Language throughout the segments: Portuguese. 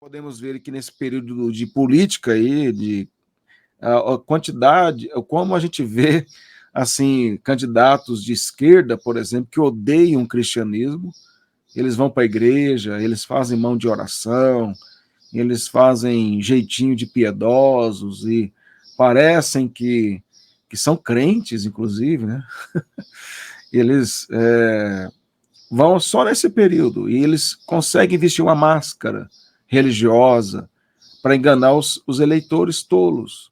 Podemos ver que nesse período de política aí, a quantidade, como a gente vê assim candidatos de esquerda, por exemplo, que odeiam o cristianismo, eles vão para a igreja, eles fazem mão de oração, eles fazem jeitinho de piedosos e parecem que são crentes, inclusive, né? Eles vão só nesse período e eles conseguem vestir uma máscara religiosa para enganar os eleitores tolos.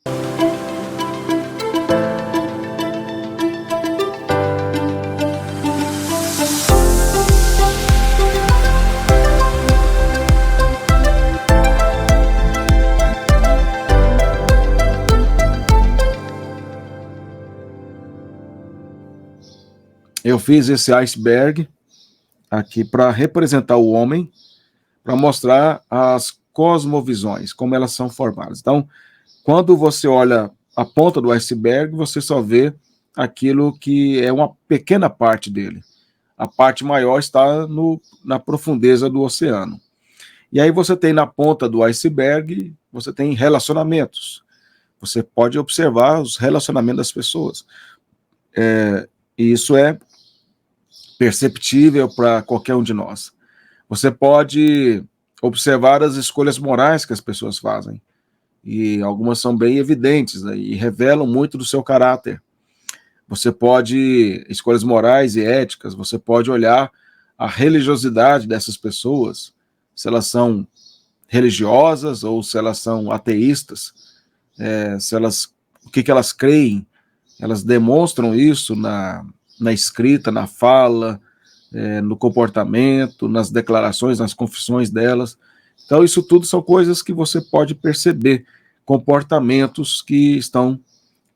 Eu fiz esse iceberg aqui para representar o homem, para mostrar as cosmovisões, como elas são formadas. Então, quando você olha a ponta do iceberg, você só vê aquilo que é uma pequena parte dele. A parte maior está na profundeza do oceano. E aí você tem na ponta do iceberg, você tem relacionamentos. Você pode observar os relacionamentos das pessoas. E isso é perceptível para qualquer um de nós. Você pode observar as escolhas morais que as pessoas fazem, e algumas são bem evidentes, né, e revelam muito do seu caráter. Você pode, escolhas morais e éticas, você pode olhar a religiosidade dessas pessoas, se elas são religiosas ou se elas são ateístas, o que elas creem, elas demonstram isso na escrita, na fala, no comportamento, nas declarações, nas confissões delas. Então, isso tudo são coisas que você pode perceber, comportamentos que estão,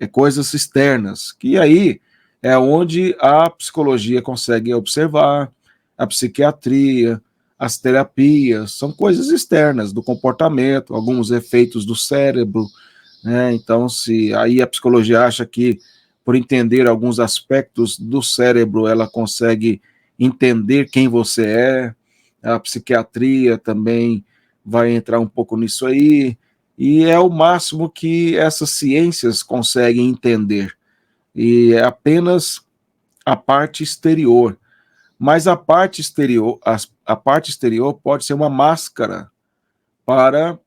coisas externas, que aí é onde a psicologia consegue observar, a psiquiatria, as terapias, são coisas externas do comportamento, alguns efeitos do cérebro, né? Então, se aí a psicologia acha que, por entender alguns aspectos do cérebro, ela consegue entender quem você é, a psiquiatria também vai entrar um pouco nisso aí, e é o máximo que essas ciências conseguem entender, e é apenas a parte exterior, mas a parte exterior pode ser uma máscara para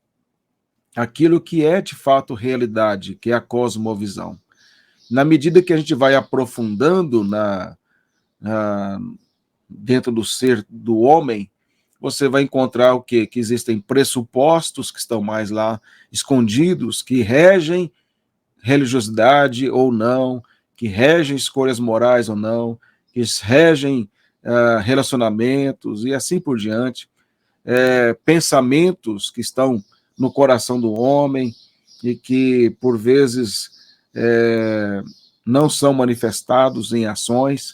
aquilo que é de fato realidade, que é a cosmovisão. Na medida que a gente vai aprofundando dentro do ser do homem, você vai encontrar o quê? Que existem pressupostos que estão mais lá escondidos, que regem religiosidade ou não, que regem escolhas morais ou não, que regem relacionamentos e assim por diante, pensamentos que estão no coração do homem e que, por vezes, não são manifestados em ações,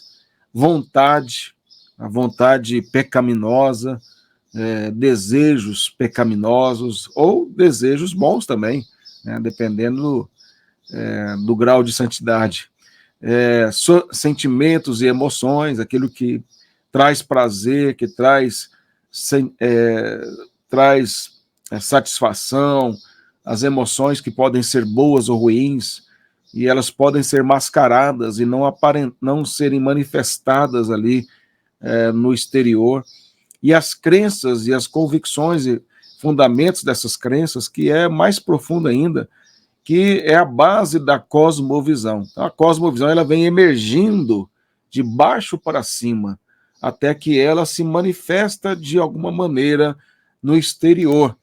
a vontade pecaminosa, desejos pecaminosos ou desejos bons também, né, dependendo do grau de santidade. Sentimentos e emoções, aquilo que traz prazer, que traz satisfação, as emoções que podem ser boas ou ruins, e elas podem ser mascaradas e não serem manifestadas ali no exterior, e as crenças e as convicções e fundamentos dessas crenças, que é mais profundo ainda, que é a base da cosmovisão. Então, a cosmovisão ela vem emergindo de baixo para cima, até que ela se manifesta de alguma maneira no exterior.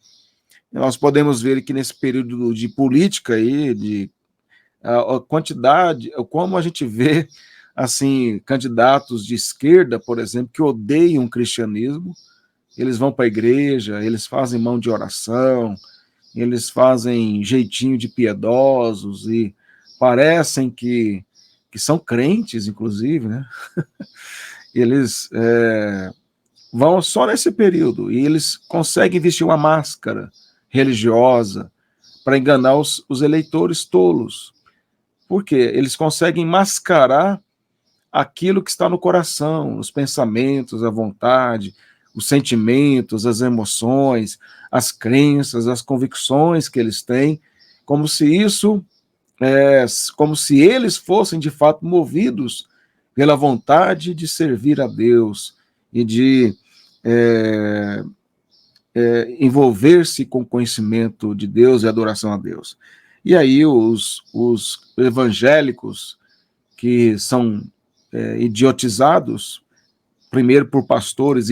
Nós podemos ver que nesse período de política aí, a quantidade, como a gente vê assim candidatos de esquerda, por exemplo, que odeiam o cristianismo, eles vão para a igreja, eles fazem mão de oração, eles fazem jeitinho de piedosos e parecem que são crentes, inclusive, né? Eles vão só nesse período e eles conseguem vestir uma máscara religiosa para enganar os eleitores tolos. Por quê? Eles conseguem mascarar aquilo que está no coração, os pensamentos, a vontade, os sentimentos, as emoções, as crenças, as convicções que eles têm, como se isso, como se eles fossem de fato movidos pela vontade de servir a Deus e de envolver-se com o conhecimento de Deus e adoração a Deus. E aí os evangélicos que são idiotizados, primeiro por pastores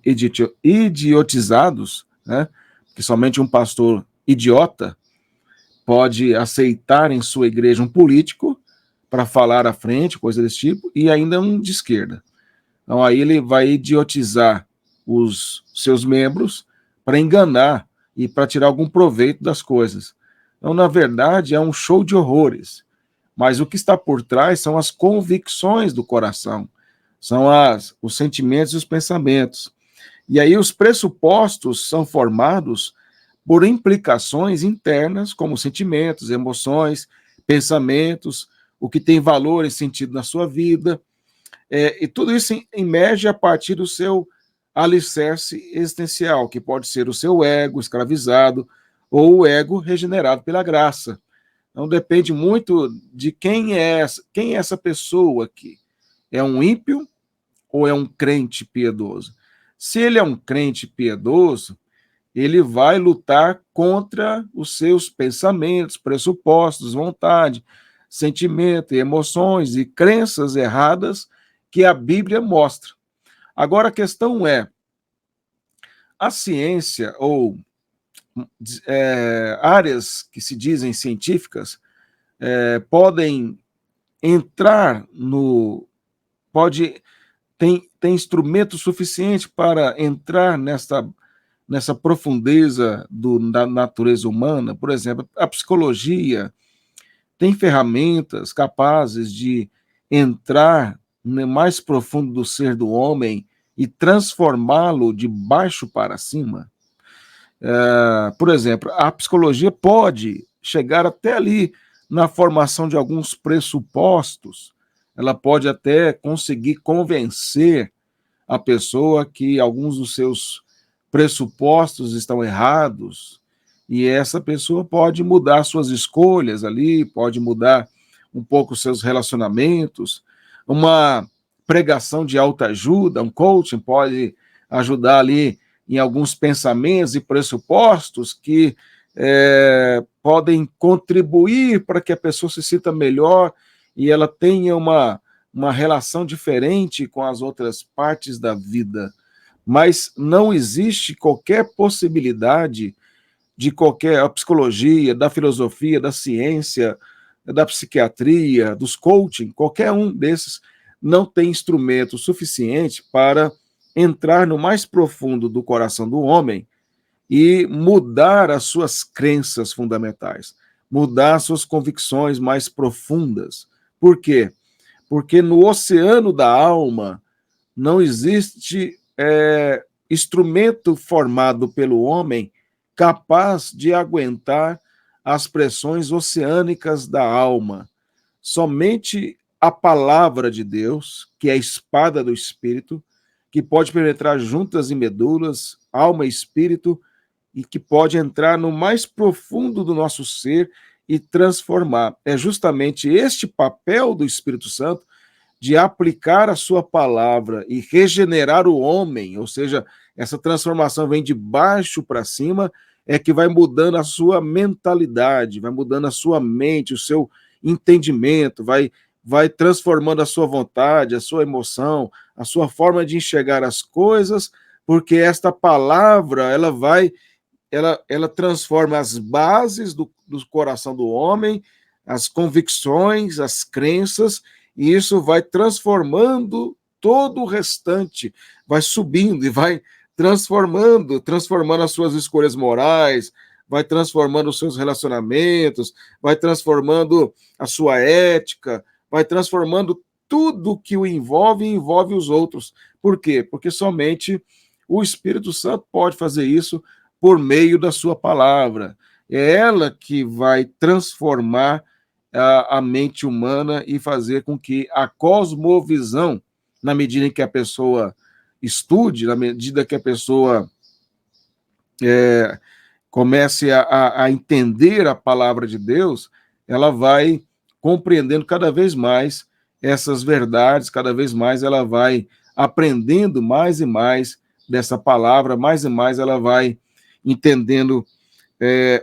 idiotizados, né, que somente um pastor idiota pode aceitar em sua igreja um político para falar à frente, coisa desse tipo, e ainda um de esquerda. Então aí ele vai idiotizar os seus membros para enganar e para tirar algum proveito das coisas. Então, na verdade, é um show de horrores. Mas o que está por trás são as convicções do coração, são os sentimentos e os pensamentos. E aí os pressupostos são formados por implicações internas, como sentimentos, emoções, pensamentos, o que tem valor e sentido na sua vida, e tudo isso emerge a partir do seu alicerce existencial, que pode ser o seu ego escravizado ou o ego regenerado pela graça. Então depende muito de quem é essa pessoa aqui. É um ímpio ou é um crente piedoso? Se ele é um crente piedoso, ele vai lutar contra os seus pensamentos, pressupostos, vontade, sentimento, emoções e crenças erradas que a Bíblia mostra. Agora a questão é, a ciência ou áreas que se dizem científicas podem entrar tem instrumento suficiente para entrar nessa profundeza da natureza humana. Por exemplo, a psicologia tem ferramentas capazes de entrar no mais profundo do ser do homem e transformá-lo de baixo para cima. Por exemplo, a psicologia pode chegar até ali na formação de alguns pressupostos. Ela pode até conseguir convencer a pessoa que alguns dos seus pressupostos estão errados, e essa pessoa pode mudar suas escolhas ali, pode mudar um pouco os seus relacionamentos. Uma pregação de autoajuda, um coaching pode ajudar ali em alguns pensamentos e pressupostos que podem contribuir para que a pessoa se sinta melhor e ela tenha uma relação diferente com as outras partes da vida. Mas não existe qualquer possibilidade de a psicologia, da filosofia, da ciência, da psiquiatria, dos coaching, qualquer um desses não tem instrumento suficiente para entrar no mais profundo do coração do homem e mudar as suas crenças fundamentais, mudar as suas convicções mais profundas. Por quê? Porque no oceano da alma não existe instrumento formado pelo homem capaz de aguentar as pressões oceânicas da alma. Somente a palavra de Deus, que é a espada do Espírito, que pode penetrar juntas e medulas, alma e espírito, e que pode entrar no mais profundo do nosso ser e transformar. É justamente este papel do Espírito Santo de aplicar a sua palavra e regenerar o homem, ou seja, essa transformação vem de baixo para cima, é que vai mudando a sua mentalidade, vai mudando a sua mente, o seu entendimento, vai transformando a sua vontade, a sua emoção, a sua forma de enxergar as coisas, porque esta palavra, ela transforma as bases do coração do homem, as convicções, as crenças, e isso vai transformando todo o restante, vai subindo e vai transformando as suas escolhas morais, vai transformando os seus relacionamentos, vai transformando a sua ética, vai transformando tudo que o envolve os outros. Por quê? Porque somente o Espírito Santo pode fazer isso por meio da sua palavra. É ela que vai transformar a mente humana e fazer com que a cosmovisão, na medida em que a pessoa estude, na medida que a pessoa comece a entender a palavra de Deus, ela vai compreendendo cada vez mais essas verdades, cada vez mais ela vai aprendendo mais e mais dessa palavra, mais e mais ela vai entendendo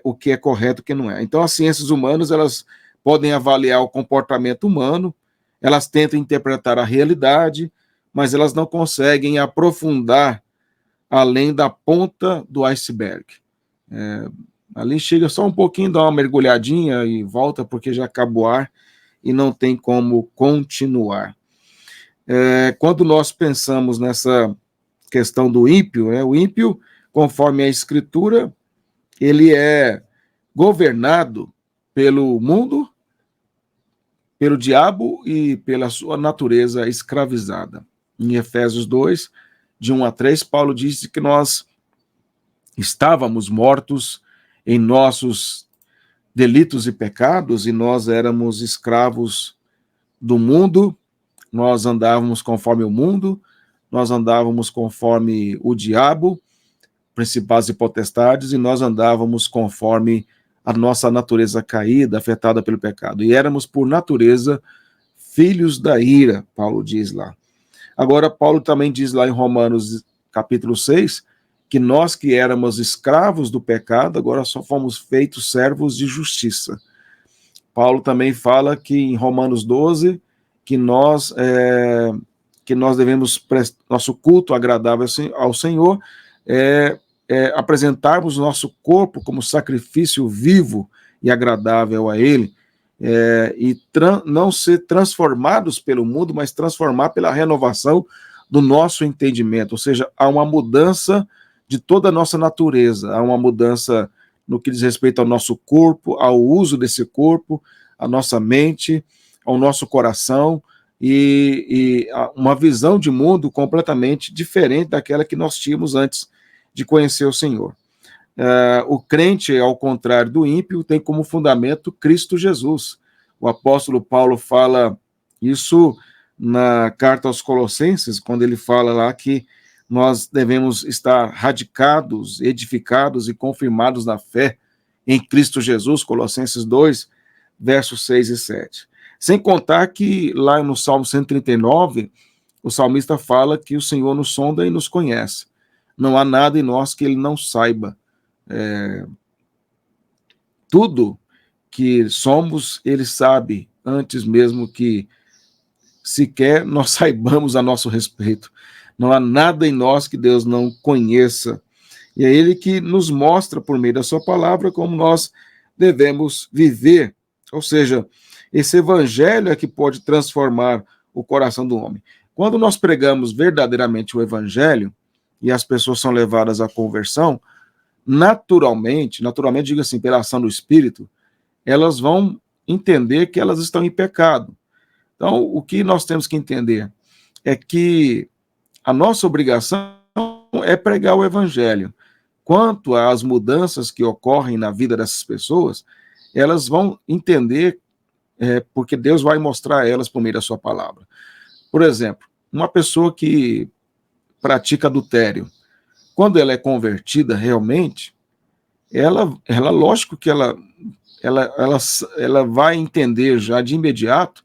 o que é correto e o que não é. Então, as ciências humanas, elas podem avaliar o comportamento humano, elas tentam interpretar a realidade, mas elas não conseguem aprofundar além da ponta do iceberg. Ali chega só um pouquinho, dá uma mergulhadinha e volta porque já acabou o ar e não tem como continuar. Quando nós pensamos nessa questão do ímpio, o ímpio, conforme a Escritura, ele é governado pelo mundo, pelo diabo e pela sua natureza escravizada. Em Efésios 2, de 1 a 3, Paulo disse que nós estávamos mortos em nossos delitos e pecados, e nós éramos escravos do mundo, nós andávamos conforme o mundo, nós andávamos conforme o diabo, principais e potestades, e nós andávamos conforme a nossa natureza caída, afetada pelo pecado. E éramos, por natureza, filhos da ira, Paulo diz lá. Agora, Paulo também diz lá em Romanos, capítulo 6, que nós que éramos escravos do pecado, agora só fomos feitos servos de justiça. Paulo também fala que em Romanos 12, que nós devemos nosso culto agradável ao Senhor, apresentarmos o nosso corpo como sacrifício vivo e agradável a Ele, e não ser transformados pelo mundo, mas transformar pela renovação do nosso entendimento, ou seja, há uma mudança de toda a nossa natureza, há uma mudança no que diz respeito ao nosso corpo, ao uso desse corpo, à nossa mente, ao nosso coração, e uma visão de mundo completamente diferente daquela que nós tínhamos antes de conhecer o Senhor. O crente, ao contrário do ímpio, tem como fundamento Cristo Jesus. O apóstolo Paulo fala isso na carta aos Colossenses, quando ele fala lá que nós devemos estar radicados, edificados e confirmados na fé em Cristo Jesus, Colossenses 2, versos 6 e 7. Sem contar que lá no Salmo 139, o salmista fala que o Senhor nos sonda e nos conhece. Não há nada em nós que ele não saiba. Tudo que somos, ele sabe, antes mesmo que sequer nós saibamos a nosso respeito. Não há nada em nós que Deus não conheça. E é Ele que nos mostra, por meio da sua palavra, como nós devemos viver. Ou seja, esse evangelho é que pode transformar o coração do homem. Quando nós pregamos verdadeiramente o evangelho, e as pessoas são levadas à conversão, naturalmente, digo assim, pela ação do Espírito, elas vão entender que elas estão em pecado. Então, o que nós temos que entender é que a nossa obrigação é pregar o evangelho. Quanto às mudanças que ocorrem na vida dessas pessoas, elas vão entender, porque Deus vai mostrar a elas por meio da sua palavra. Por exemplo, uma pessoa que pratica adultério, quando ela é convertida realmente, ela lógico que ela vai entender já de imediato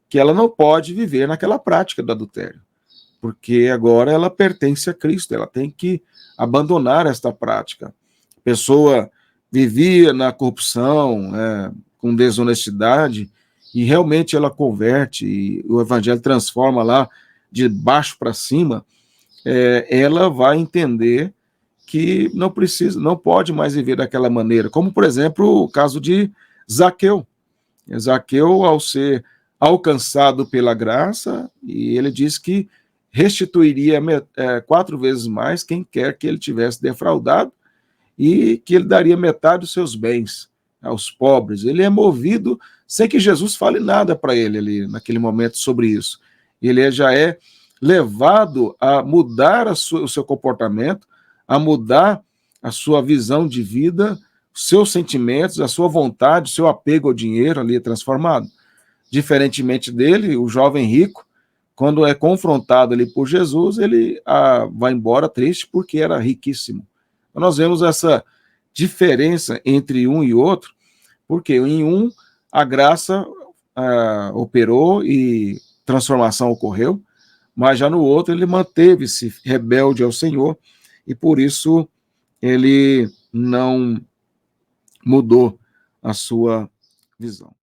que ela não pode viver naquela prática do adultério, porque agora ela pertence a Cristo, ela tem que abandonar esta prática. A pessoa vivia na corrupção, com desonestidade, e realmente ela converte, e o evangelho transforma lá de baixo para cima, ela vai entender que não pode mais viver daquela maneira, como, por exemplo, o caso de Zaqueu. Zaqueu, ao ser alcançado pela graça, e ele diz que restituiria 4 vezes mais quem quer que ele tivesse defraudado, e que ele daria metade dos seus bens aos pobres. Ele é movido sem que Jesus fale nada para ele ali, naquele momento, sobre isso. Ele já é levado a mudar o seu comportamento, a mudar a sua visão de vida, os seus sentimentos, a sua vontade, o seu apego ao dinheiro ali é transformado. Diferentemente dele, o jovem rico, quando é confrontado ali por Jesus, ele vai embora triste porque era riquíssimo. Então, nós vemos essa diferença entre um e outro, porque em um a graça operou e transformação ocorreu, mas já no outro ele manteve-se rebelde ao Senhor e por isso ele não mudou a sua visão.